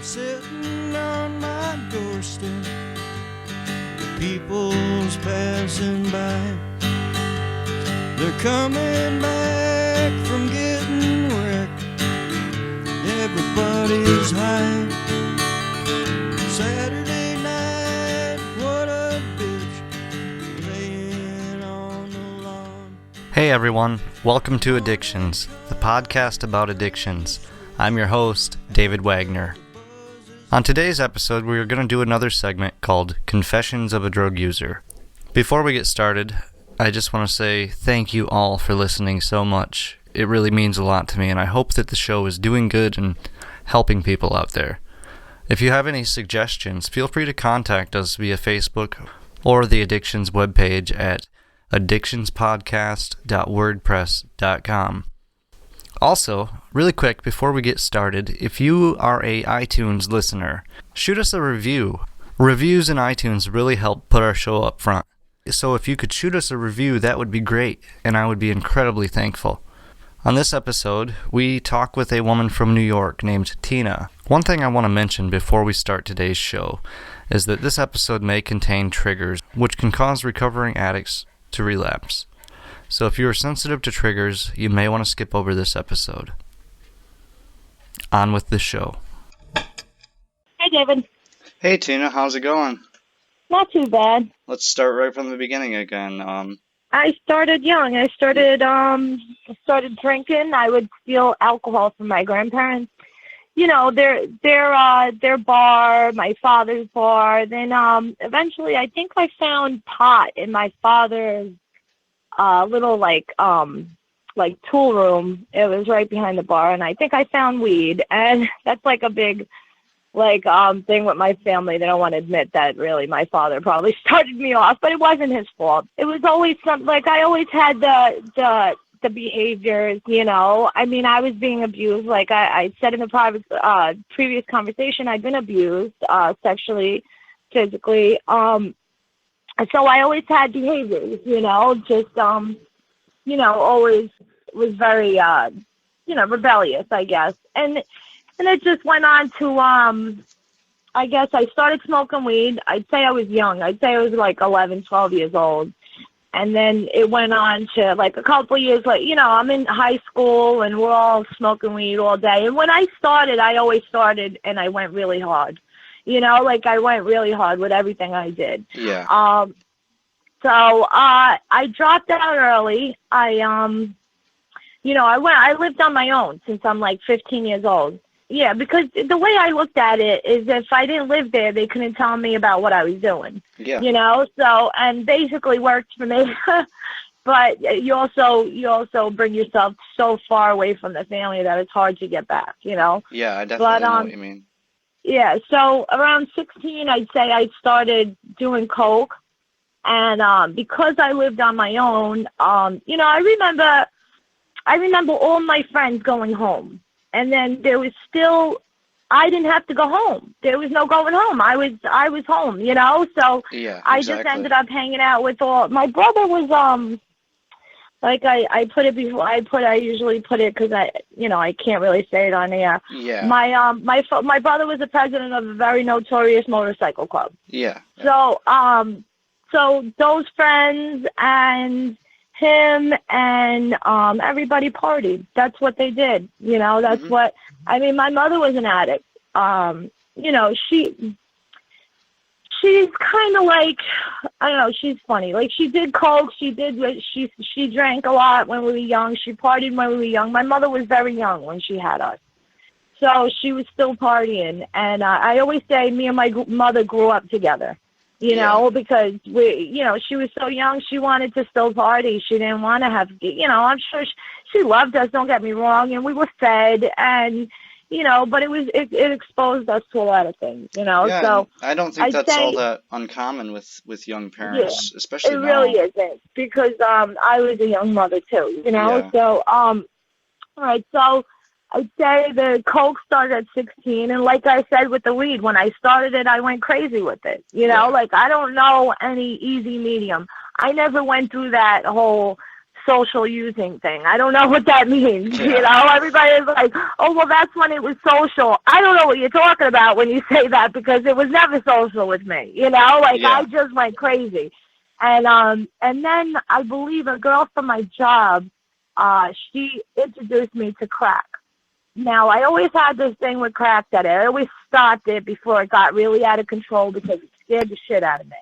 sitting on my doorstep, the people's passing by. They're coming back from getting wrecked. Everybody's high. Saturday night, what a bitch, laying on the lawn. Hey everyone, welcome to Addictions, the podcast about addictions. I'm your host, David Wagner. On today's episode, we are going to do another segment called Confessions of a Drug User. Before we get started, I just want to say thank you all for listening so much. It really means a lot to me, and I hope that the show is doing good and helping people out there. If you have any suggestions, feel free to contact us via Facebook or the Addictions webpage at addictionspodcast.wordpress.com. Also, really quick before we get started, if you are a iTunes listener, shoot us a review. Reviews in iTunes really help put our show up front. So if you could shoot us a review, that would be great, and I would be incredibly thankful. On this episode, we talk with a woman from New York named Tina. One thing I want to mention before we start today's show is that this episode may contain triggers which can cause recovering addicts to relapse. So if you are sensitive to triggers, you may want to skip over this episode. On with the show. Hi, David. Hey, Tina. How's it going? Not too bad. Let's start right from the beginning again. I started young. I started drinking. I would steal alcohol from my grandparents. You know, their bar, my father's bar. Then eventually, I think I found pot in my father's little tool room. It was right behind the bar, and I think I found weed. And that's like a big thing with my family. They don't want to admit that really my father probably started me off, but it wasn't his fault. It was always something I always had the behaviors, you know. I mean, I was being abused. Like I said in the previous conversation, I'd been abused sexually, physically. So I always had behaviors, you know, just, always was very, rebellious, I guess. And it just went on to, I guess I started smoking weed. I'd say I was young. I'd say I was like 11, 12 years old. And then it went on to like a couple of years later, I'm in high school and we're all smoking weed all day. And when I started, I always started and I went really hard. I went really hard with everything I did. Yeah. So I dropped out early. I lived on my own since I'm like 15 years old. Yeah, because the way I looked at it is if I didn't live there, they couldn't tell me about what I was doing. Yeah. And basically worked for me. But you also bring yourself so far away from the family that it's hard to get back, Yeah, I definitely know what you mean. Yeah, so around 16, I'd say I started doing coke. And because I lived on my own, I remember all my friends going home. And then there was I didn't have to go home. There was no going home. I was home, So yeah, exactly. I just ended up hanging out with my brother was, I put it before, I usually put it because I can't really say it on air. Yeah. My brother was the president of a very notorious motorcycle club. Yeah. So those friends and him and everybody partied. That's what they did. That's what, my mother was an addict. She's kind of like, I don't know, she's funny. Like she did coke, she drank a lot when we were young. She partied when we were young. My mother was very young when she had us. So she was still partying. And I always say me and my mother grew up together. Because she was so young, she wanted to still party. She didn't want to have, I'm sure she loved us, don't get me wrong, and we were fed, and, but it exposed us to a lot of things, Yeah, so I don't think that's all that uncommon with young parents, especially now. It really isn't, because I was a young mother too, Yeah. So, all right, so I'd say the coke started at 16, and like I said with the weed, when I started it, I went crazy with it. I don't know any easy medium. I never went through that whole social using thing. I don't know what that means. Yeah. You know, everybody's like, oh, well, that's when it was social. I don't know what you're talking about when you say that, because it was never social with me. You know, like Yeah. I just went crazy. And then I believe a girl from my job, she introduced me to crack. Now, I always had this thing with crack that I always stopped it before it got really out of control because it scared the shit out of me.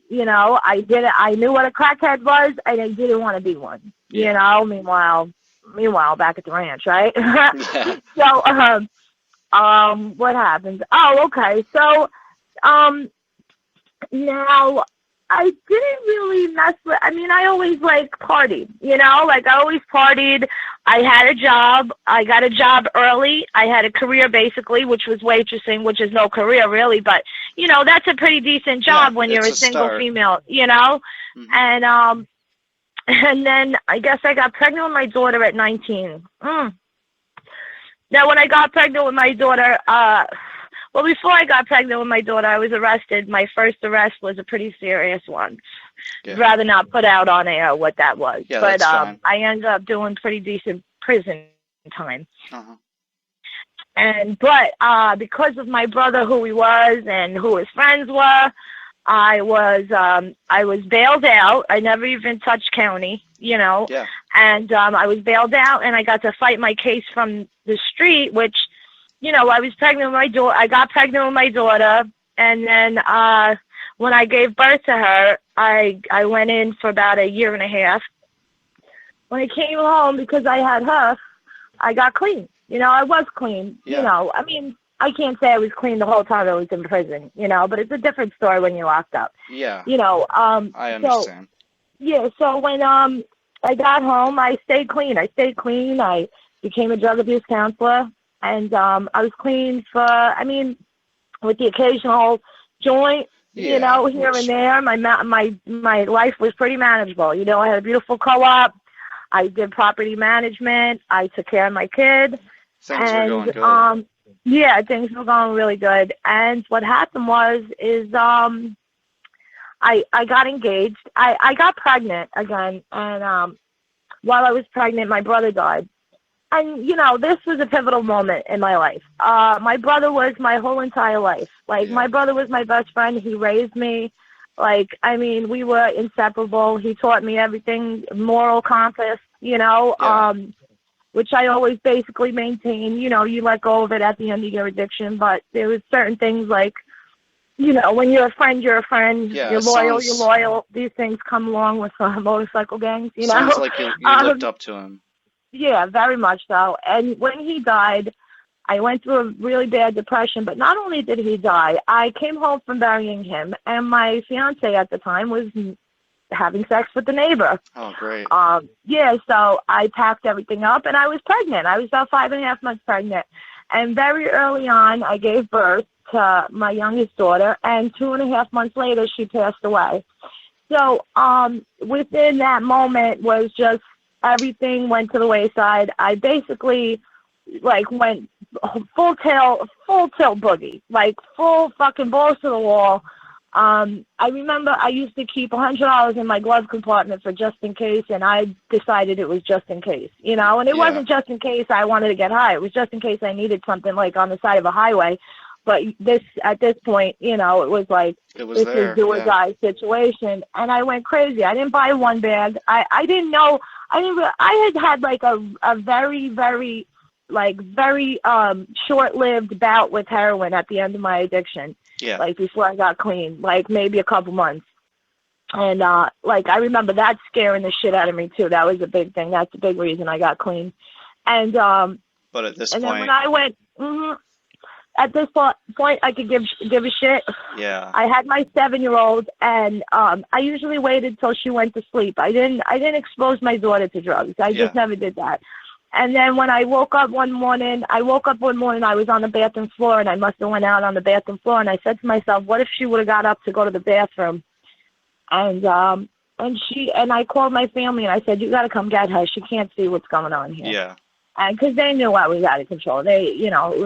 You know, I knew what a crackhead was, and I didn't want to be one. Yeah. You know, meanwhile, back at the ranch, right? Yeah. So, what happened? Oh, okay. So, now I didn't really mess with. I mean, I always like partied. You know, like I always partied. I had a job. I got a job early. I had a career basically, which was waitressing, which is no career really, but you know, that's a pretty decent job when you're a single female, you know? Mm-hmm. And then I guess I got pregnant with my daughter at 19. Now, when I got pregnant with my daughter, well, before I got pregnant with my daughter, I was arrested. My first arrest was a pretty serious one. Yeah. I'd rather not put out on air what that was. Yeah, but that's fine. I ended up doing pretty decent prison time. But because of my brother, who he was, and who his friends were, I was bailed out. I never even touched county, you know. Yeah. And I was bailed out, and I got to fight my case from the street, which, you know, I was pregnant with my daughter. I got pregnant with my daughter, and then when I gave birth to her, I went in for about a year and a half. When I came home, because I had her, I got clean. You know, I was clean. Yeah. You know, I mean, I can't say I was clean the whole time I was in prison, you know, but it's a different story when you're locked up. Yeah. You know, I understand. So when I got home, I stayed clean. I became a drug abuse counselor, and I was clean for, I mean, with the occasional joint, you know, here and there. My life was pretty manageable. You know, I had a beautiful co-op. I did property management. I took care of my kid. Things were going good. Yeah, things were going really good. And what happened is I got engaged. I got pregnant again, and while I was pregnant, my brother died. And, you know, this was a pivotal moment in my life. My brother was my whole entire life. Like, my brother was my best friend. He raised me. Like, I mean, we were inseparable. He taught me everything, moral compass, you know, which I always basically maintain. You know, you let go of it at the end of your addiction, but there was certain things like, you know, when you're a friend, you're a friend. Yeah, you're loyal. These things come along with motorcycle gangs, you know. Sounds like you looked up to him. Yeah, very much so. And when he died, I went through a really bad depression. But not only did he die, I came home from burying him, and my fiance at the time was having sex with the neighbor. Oh, great. So I packed everything up, and I was pregnant. I was about 5.5 months pregnant. And very early on, I gave birth to my youngest daughter, and 2.5 months later, she passed away. So within that moment was just, everything went to the wayside. I basically, like, went full tilt boogie, like full fucking balls to the wall. I remember I used to keep $100 in my glove compartment for just in case, and I decided it was just in case, you know. And it wasn't just in case I wanted to get high. It was just in case I needed something, like on the side of a highway. But at this point, you know, it was like, this is do or die situation. And I went crazy. I didn't buy one bag. I didn't know. I had like a very, very, like, very short-lived bout with heroin at the end of my addiction. Yeah. Like, before I got clean, like maybe a couple months. And like, I remember that scaring the shit out of me too. That was a big thing. That's a big reason I got clean. And but at this point, then when I went, at this point, I could give a shit. Yeah. I had my 7-year-old, and I usually waited till she went to sleep. I didn't expose my daughter to drugs. I just never did that. And then when I woke up one morning, I was on the bathroom floor, and I must have went out on the bathroom floor, and I said to myself, what if she would have got up to go to the bathroom? And I called my family, and I said, you got to come get her. She can't see what's going on here. Yeah. And because they knew I was out of control. They, you know, it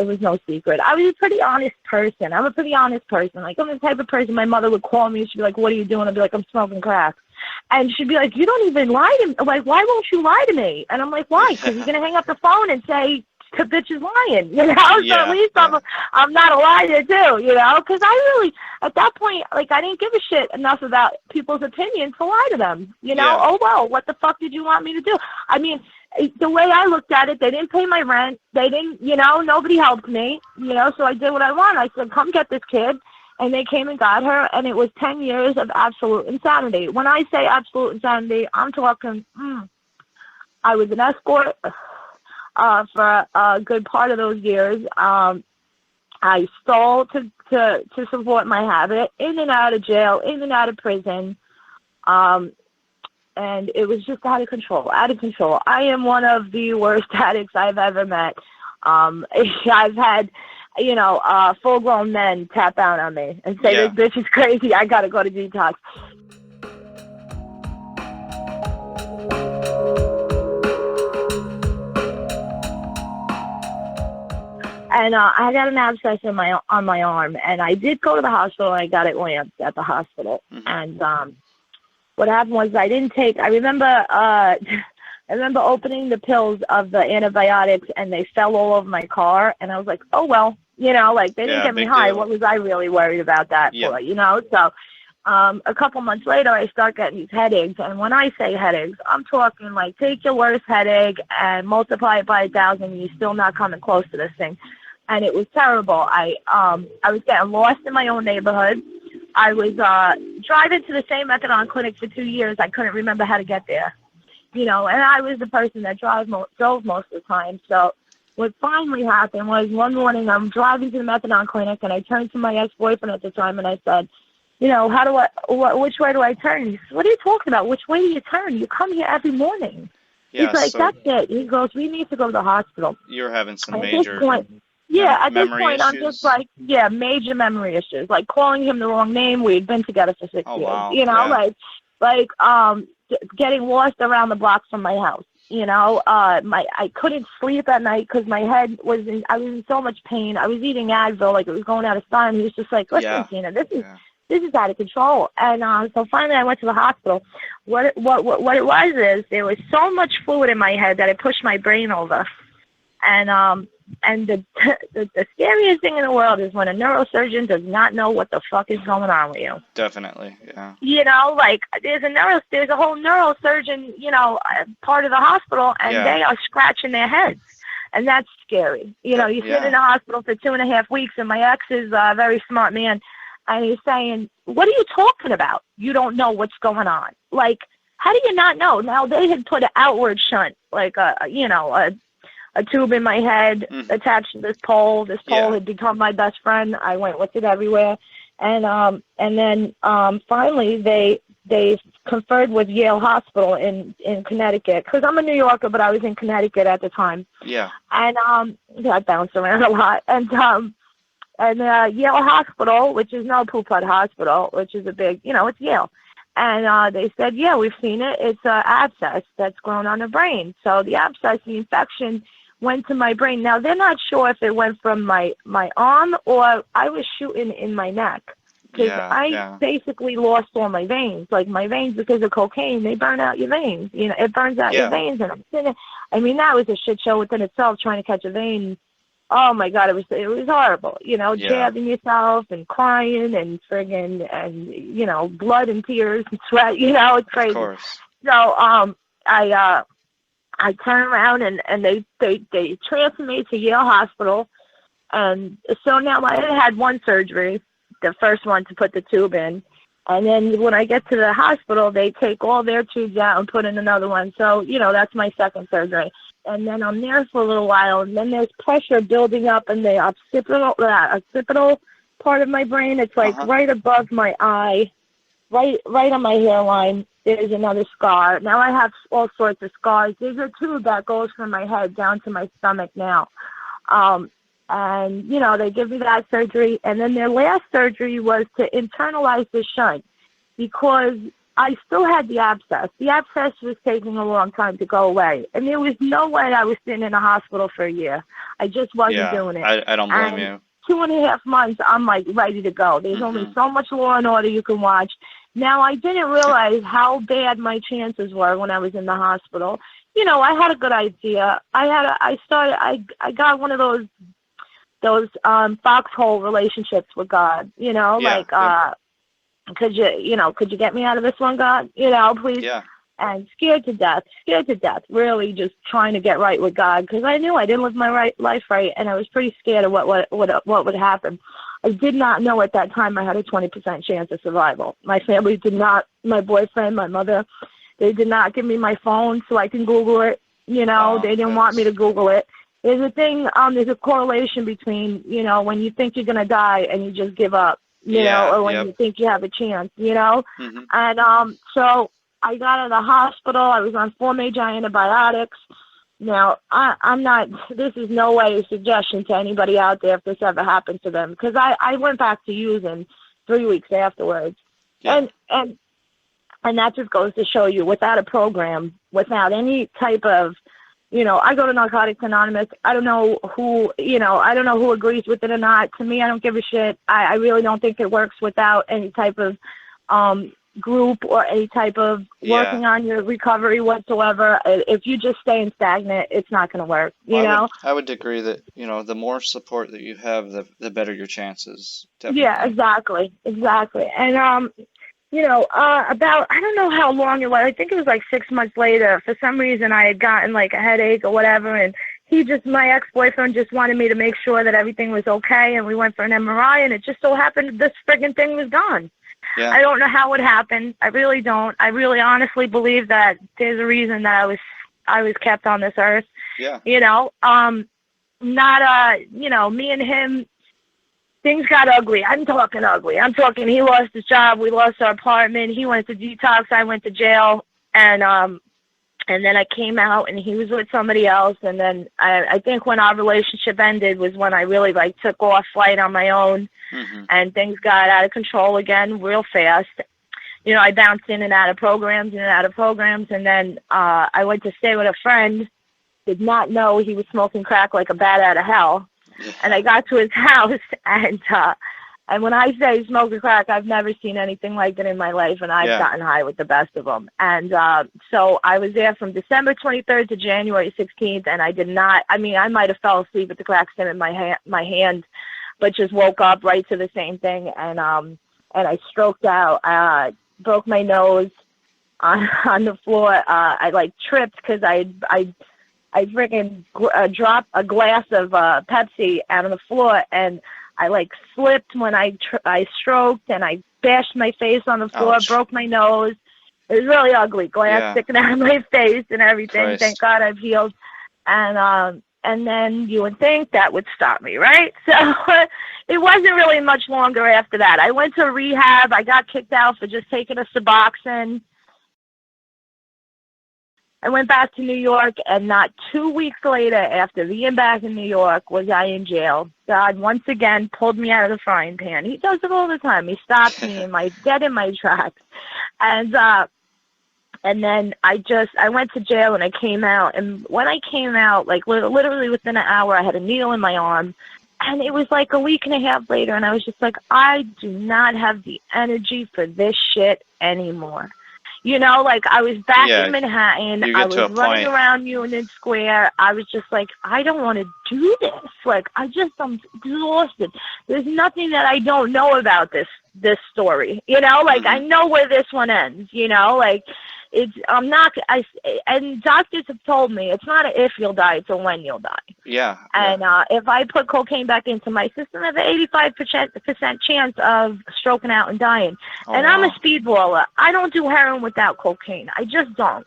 was no secret. I was a pretty honest person. I'm a pretty honest person. Like, I'm the type of person, my mother would call me, she'd be like, what are you doing? I'd be like, I'm smoking crack. And she'd be like, you don't even lie to me. Like, why won't you lie to me? And I'm like, why? Because you're going to hang up the phone and say, the bitch is lying, you know? So at least I'm not a liar too, you know? Because I really, at that point, like, I didn't give a shit enough about people's opinions to lie to them, you know? Yeah. Oh, well, what the fuck did you want me to do? I mean, the way I looked at it, they didn't pay my rent. They didn't, you know, nobody helped me, you know? So I did what I want. I said, come get this kid. And they came and got her, and it was 10 years of absolute insanity. When I say absolute insanity, I'm talking, I was an escort for a good part of those years. I stole to support my habit, in and out of jail, in and out of prison. And it was just out of control, out of control. I am one of the worst addicts I've ever met. I've had, you know, full-grown men tap out on me and say, this bitch is crazy, I got to go to detox. And I got an abscess on my arm, and I did go to the hospital, and I got it lanced at the hospital. And what happened was I remember opening the pills of the antibiotics, and they fell all over my car, and I was like, oh, well, you know, like, they didn't get me high. Deal. What was I really worried about that for, you know? So a couple months later, I start getting these headaches, and when I say headaches, I'm talking like, take your worst headache and multiply it by 1,000, and you're still not coming close to this thing. And it was terrible. I was getting lost in my own neighborhood. I was driving to the same methadone clinic for 2 years. I couldn't remember how to get there, you know, and I was the person that drove most of the time. So what finally happened was one morning I'm driving to the methadone clinic, and I turned to my ex-boyfriend at the time, and I said, you know, which way do I turn? He said, what are you talking about? Which way do you turn? You come here every morning. Yeah, he's like, so that's it. He goes, we need to go to the hospital. You're having some at major at this point, issues. I'm just like, major memory issues. Like calling him the wrong name. We had been together for 6 years. Wow. You know, like getting lost around the block from my house. You know, I couldn't sleep at night because my head I was in so much pain. I was eating Advil, like it was going out of style. And he was just like, listen, Tina, this is out of control. And so finally I went to the hospital. What it was is there was so much fluid in my head that it pushed my brain over. And the scariest thing in the world is when a neurosurgeon does not know what the fuck is going on with you. Definitely, yeah. You know, like there's a whole neurosurgeon, you know, part of the hospital, and they are scratching their heads, and that's scary. You know, you sit in the hospital for 2.5 weeks, and my ex is a very smart man, and he's saying, "What are you talking about? You don't know what's going on. Like, how do you not know?" Now they had put an outward shunt, like a tube in my head attached to this pole. This pole had become my best friend. I went with it everywhere. And then finally they conferred with Yale Hospital in Connecticut, because I'm a New Yorker, but I was in Connecticut at the time. Yeah. And I bounced around a lot. And Yale Hospital, which is no Pooput Hospital, which is a big, you know, it's Yale. And they said, we've seen it. It's an abscess that's grown on the brain. So the abscess, the infection, went to my brain. Now, they're not sure if it went from my arm or I was shooting in my neck. Because I basically lost all my veins. Like, my veins, because of cocaine, they burn out your veins. You know, it burns out your veins. And I'm sitting, I mean, that was a shit show within itself, trying to catch a vein. Oh, my God, it was horrible. You know, jabbing yourself and crying and friggin', and, you know, blood and tears and sweat. You know, it's crazy. Of course. So I turned around and they transferred me to Yale Hospital. And so now I had one surgery, the first one to put the tube in. And then when I get to the hospital, they take all their tubes out and put in another one. So, you know, that's my second surgery. And then I'm there for a little while, and then there's pressure building up in the occipital part of my brain. It's like right above my eye, right on my hairline. There's another scar. Now I have all sorts of scars. There's a tube that goes from my head down to my stomach now. And, you know, they give me that surgery. And then their last surgery was to internalize the shunt, because I still had the abscess. The abscess was taking a long time to go away. And there was no way I was sitting in a hospital for a year. I just wasn't doing it. I don't blame you. 2.5 months, I'm like ready to go. There's only so much Law and Order you can watch. Now, I didn't realize how bad my chances were when I was in the hospital. You know, I had a good idea. I got one of those foxhole relationships with God, you know, Yeah, like, yeah. could you get me out of this one, God? You know, please. Yeah. And scared to death, really just trying to get right with God, because I knew I didn't live my life right, and I was pretty scared of what would happen. I did not know at that time I had a 20% chance of survival. My family did not, my boyfriend, my mother, they did not give me my phone so I can Google it. You know, they didn't want me to Google it. There's a thing, there's a correlation between, you know, when you think you're going to die and you just give up, you know, or when you think you have a chance, you know. Mm-hmm. And so I got out of the hospital. I was on 4 major antibiotics. Now, I'm not, this is no way a suggestion to anybody out there if this ever happened to them, because I went back to using 3 weeks afterwards. Yeah. And that just goes to show you, without a program, without any type of, you know, I go to Narcotics Anonymous. I don't know who agrees with it or not. To me, I don't give a shit. I really don't think it works without any type of group or any type of working on your recovery whatsoever. If you just stay stagnant, it's not going to work. You know? I would agree that, you know, the more support that you have, the better your chances. Definitely. Yeah, exactly. And you know, about, I don't know how long it was. I think it was like 6 months later. For some reason, I had gotten like a headache or whatever, and my ex-boyfriend just wanted me to make sure that everything was okay, and we went for an MRI, and it just so happened this friggin' thing was gone. Yeah. I don't know how it happened. I really don't. I really honestly believe that there's a reason that I was kept on this earth. Yeah. You know, you know, me and him, things got ugly. I'm talking ugly. I'm talking, he lost his job. We lost our apartment. He went to detox. I went to jail. And then I came out and he was with somebody else. And then I think when our relationship ended was when I really like took off flight on my own. Mm-hmm. And things got out of control again real fast. You know, I bounced in and out of programs. And then I went to stay with a friend, did not know he was smoking crack like a bat out of hell. Yeah. And I got to his house, and when I say smoking crack, I've never seen anything like it in my life, and I've gotten high with the best of them. And so I was there from December 23rd to January 16th, and I did not, I mean, I might have fell asleep with the crack stem in my hand, but just woke up right to the same thing, and I stroked out, broke my nose on the floor. I like tripped because I freaking dropped a glass of Pepsi out on the floor, and I like slipped when I stroked, and I bashed my face on the floor. Ouch. Broke my nose. It was really ugly, glass sticking out of my face and everything. Christ. Thank God I've healed. And then you would think that would stop me, right? So it wasn't really much longer after that. I went to rehab. I got kicked out for just taking a Suboxone. I went back to New York, and not 2 weeks later, after being back in New York, was I in jail. God once again pulled me out of the frying pan. He does it all the time. He stops me dead in my tracks. And then I went to jail, and I came out. And when I came out, like literally within an hour, I had a needle in my arm. And it was like a week and a half later, and I was just like, I do not have the energy for this shit anymore. You know, like I was back in Manhattan. I was running around Union Square. I was just like, I don't want to do this. Like, I'm exhausted. There's nothing that I don't know about this story. You know, like I know where this one ends. You know, like and doctors have told me it's not a if you'll die, it's a when you'll die. Yeah. And if I put cocaine back into my system, I have an 85% chance of stroking out and dying. And I'm a speedballer. I don't do heroin without cocaine. I just don't.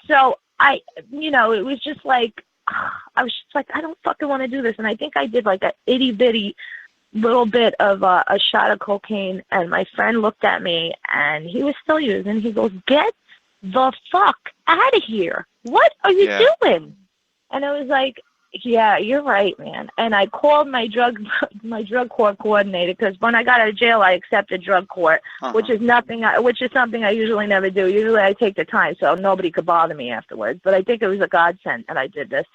So it was just like, I was just like, I don't fucking want to do this. And I think I did like a itty bitty little bit of a shot of cocaine, and my friend looked at me, and he was still using. He goes, "Get the fuck out of here! What are you doing?" And I was like, "Yeah, you're right, man." And I called my drug court coordinator, because when I got out of jail, I accepted drug court, which is something I usually never do. Usually I take the time so nobody could bother me afterwards. But I think it was a godsend, and I did this.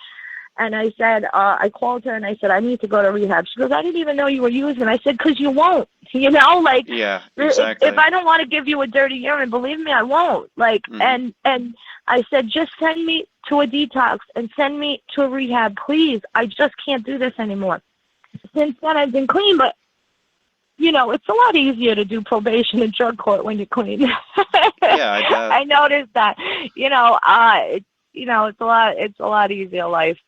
And I said, I called her and I said, I need to go to rehab. She goes, I didn't even know you were using. I said, because you won't. You know, like, Yeah, exactly. if I don't want to give you a dirty urine, believe me, I won't. Like, and I said, just send me to a detox and send me to a rehab, please. I just can't do this anymore. Since then, I've been clean, but you know, it's a lot easier to do probation and drug court when you're clean. Yeah, I bet. I noticed that. You know, it's a lot easier life.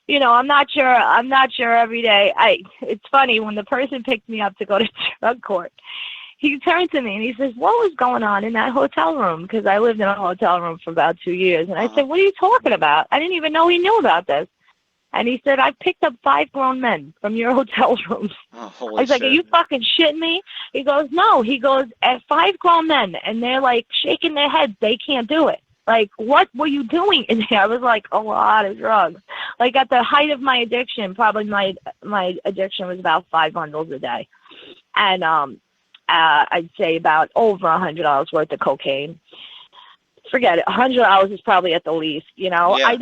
You know, I'm not sure every day. It's funny when the person picked me up to go to drug court. He turned to me and he says, "What was going on in that hotel room?" Because I lived in a hotel room for about 2 years, and I said, "What are you talking about? I didn't even know he knew about this." And he said, "I picked up 5 grown men from your hotel rooms." Oh, I was like, "Are you fucking shitting me?" He goes, "No." He goes, "At 5 grown men," and they're like shaking their heads. They can't do it. Like, what were you doing in there? I was like, a lot of drugs. Like, at the height of my addiction, probably my addiction was about 5 bundles a day. And I'd say about over $100 worth of cocaine. Forget it. $100 is probably at the least, you know. Yeah. I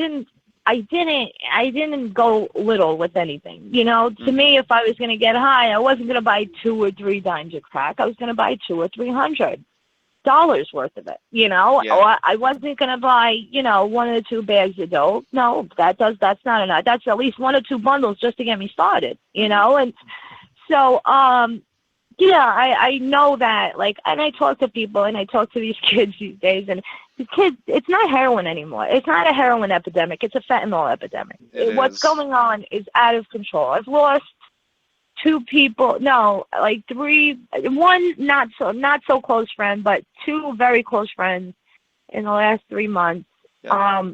didn't go little with anything. You know, to me, if I was going to get high, I wasn't going to buy 2 or 3 dimes of crack. I was going to buy $200 or $300 worth of it, you know. Yeah. Or I wasn't going to buy, you know, 1 or 2 bags of dope. No, that's not enough. That's at least 1 or 2 bundles just to get me started, you know. And so, yeah, I know that, like, and I talk to people and I talk to these kids these days, and the kids, it's not heroin anymore. It's not a heroin epidemic. It's a fentanyl epidemic. What's going on is out of control. I've lost 2 people, no, like 3, 1 not so close friend, but 2 very close friends in the last 3 months. Yeah.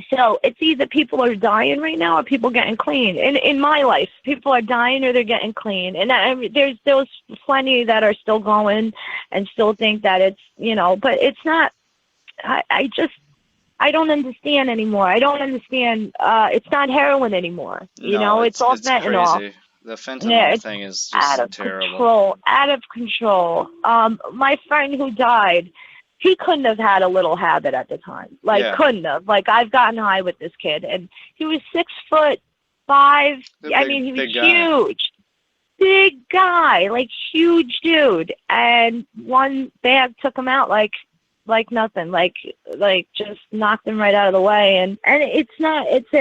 So it's either people are dying right now or people getting clean. In my life, people are dying or they're getting clean. And there's plenty that are still going and still think that it's, you know, but it's not. I don't understand anymore. I don't understand. It's not heroin anymore. You know, it's all fentanyl. Crazy. The fentanyl thing is just terrible. Out of control. My friend who died, he couldn't have had a little habit at the time. Like, couldn't have. Like, I've gotten high with this kid, and he was 6'5". He was huge. Big guy, like, huge dude. And one bag took him out like nothing, like just knocked him right out of the way. And it's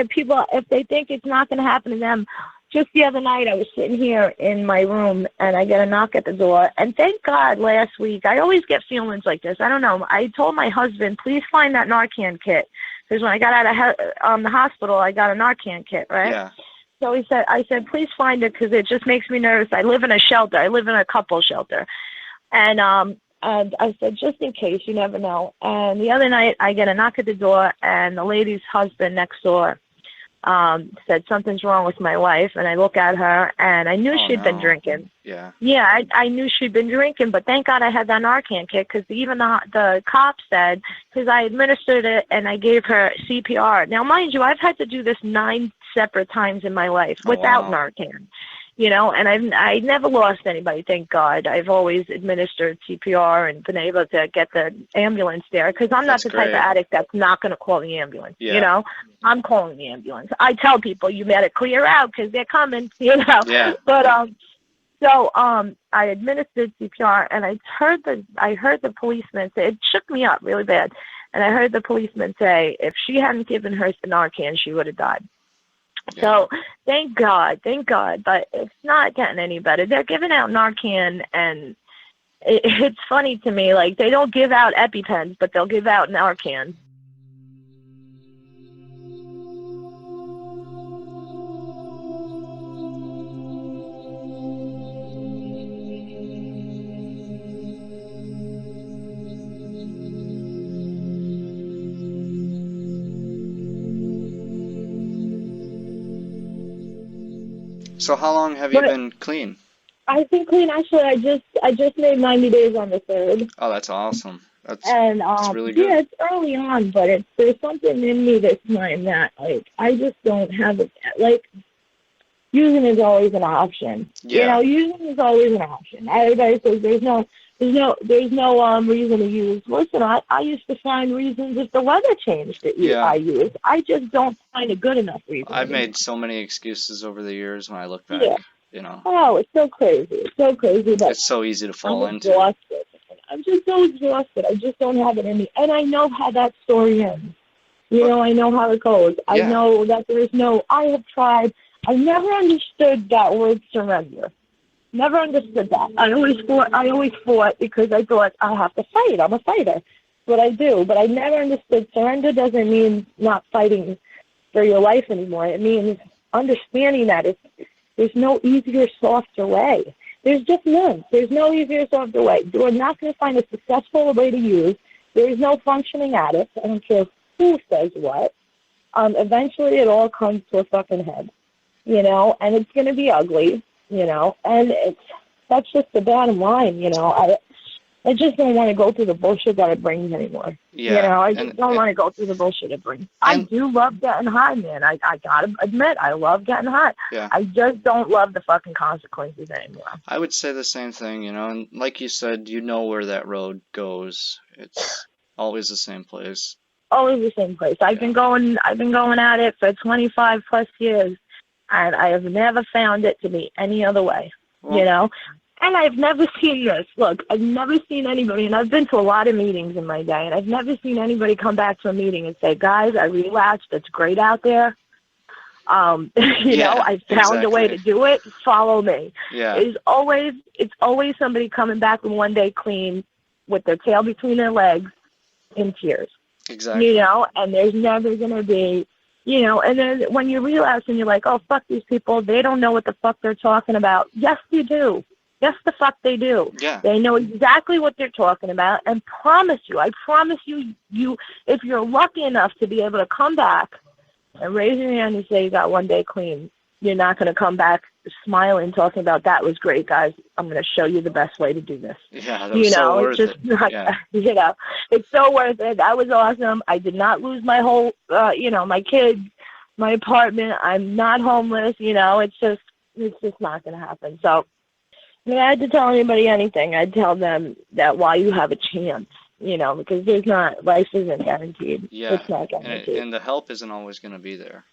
people, if they think it's not going to happen to them. Just the other night, I was sitting here in my room, and I get a knock at the door. And thank God last week, I always get feelings like this. I don't know. I told my husband, please find that Narcan kit. Because when I got out of the hospital, I got a Narcan kit, right? Yeah. So I said, please find it because it just makes me nervous. I live in a shelter. I live in a couple shelter. And I said, just in case, you never know. And the other night, I get a knock at the door, and the lady's husband next door said something's wrong with my wife, and I look at her, and I knew she'd been drinking. Yeah. Yeah, I knew she'd been drinking, but thank God I had that Narcan kit, because even the cop said, because I administered it and I gave her CPR. Now, mind you, I've had to do this 9 separate times in my life without Narcan. You know, and I never lost anybody, thank God. I've always administered CPR and been able to get the ambulance there because I'm not the type of addict that's not going to call the ambulance. Yeah. You know, I'm calling the ambulance. I tell people you better clear out because they're coming. You know. Yeah. But I administered CPR and I heard the policeman say, it shook me up really bad, and I heard the policeman say if she hadn't given her Narcan, she would have died. Yeah. So thank God, but it's not getting any better. They're giving out Narcan, and it's funny to me, like they don't give out EpiPens, but they'll give out Narcan. So how long have you been clean? I've been clean. Actually, I just made 90 days on the 3rd. Oh, that's awesome. That's really good. Yeah, it's early on, but there's something in me this time that like I just don't have it. Like using is always an option. Yeah. You know, using is always an option. Everybody says there's There's no reason to use. Listen, I used to find reasons if the weather changed that Yeah. I use. I just don't find a good enough reason. I've anymore. made so many excuses over the years when I look back, Yeah. you know. Oh, it's so crazy. It's so crazy, but It's so easy to I'm fall into. exhausted. I'm just so exhausted. I just don't have it in me. And I know how that story ends. I know how it goes. I Yeah. know that I have tried. I never understood that word surrender. Never understood that. I always fought because I thought I have to fight. I'm a fighter. That's what I do. But I never understood surrender doesn't mean not fighting for your life anymore. It means understanding that there's no easier, softer way. There's just none. There's no easier, softer way. You're not going to find a successful way to use. There is no functioning addict. I don't care who says what. Eventually it all comes to a fucking head, and it's going to be ugly, and that's just the bottom line, I just don't want to go through the bullshit that it brings anymore. Yeah. I just don't want to go through the bullshit it brings. I do love getting high, man. I gotta admit, I love getting high. Yeah. I just don't love the fucking consequences anymore. I would say the same thing, and like you said, where that road goes. It's always the same place. Always the same place. I've been going at it for 25 plus years, and I have never found it to be any other way. Well, And I've never seen this. Look, I've never seen anybody, and I've been to a lot of meetings in my day, and I've never seen anybody come back to a meeting and say, guys, I relapsed. It's great out there. I found a way to do it. Follow me. Yeah. It's always somebody coming back from one day clean with their tail between their legs in tears. Exactly. And there's never going to be, and then when you relapse and you're like, oh, fuck these people. They don't know what the fuck they're talking about. Yes, you do. Yes, the fuck they do. Yeah. They know exactly what they're talking about, and I promise you, if you're lucky enough to be able to come back and raise your hand and say you got one day clean, you're not going to come back smiling, talking about that was great, guys. I'm going to show you the best way to do this. Yeah, that was so worth it's just not, it's so worth it. That was awesome. I did not lose my whole, my kids, my apartment. I'm not homeless. It's just not going to happen. So, if I had to tell anybody anything, I'd tell them that while you have a chance, because life isn't guaranteed. Yeah. It's not guaranteed. And the help isn't always going to be there.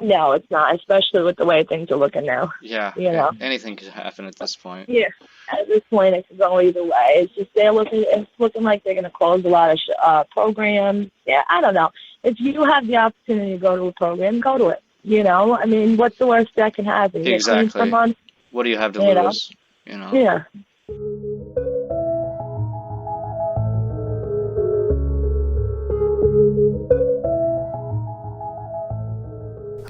No, it's not, especially with the way things are looking now. Yeah. Anything could happen at this point. Yeah. At this point, it could go either way. It's just it's looking like they're going to close a lot of programs. Yeah, I don't know. If you have the opportunity to go to a program, go to it. I mean, what's the worst that can happen? You Exactly. get clean for a month. What do you have to lose? Yeah.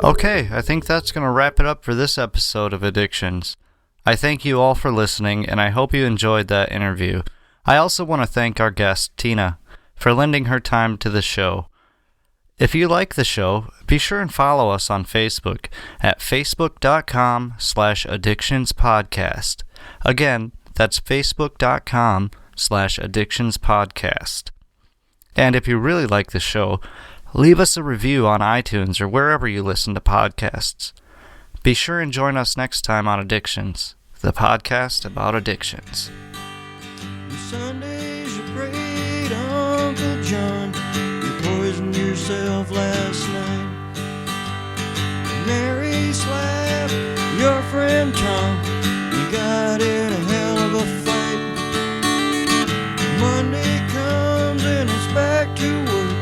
Okay, I think that's going to wrap it up for this episode of Addictions. I thank you all for listening, and I hope you enjoyed that interview. I also want to thank our guest, Tina, for lending her time to the show. If you like the show, be sure and follow us on Facebook at facebook.com/addictionspodcast. Again, that's facebook.com/addictionspodcast. And if you really like the show, leave us a review on iTunes or wherever you listen to podcasts. Be sure and join us next time on Addictions, the podcast about addictions. Sundays you prayed Uncle John, you poisoned yourself last night. Mary slapped your friend Tom, you got in a hell of a fight. Monday comes and it's back to work,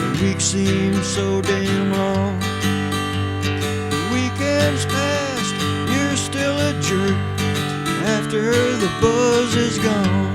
the week seems so damn long. The weekend's past, you're still a jerk after the buzz is gone.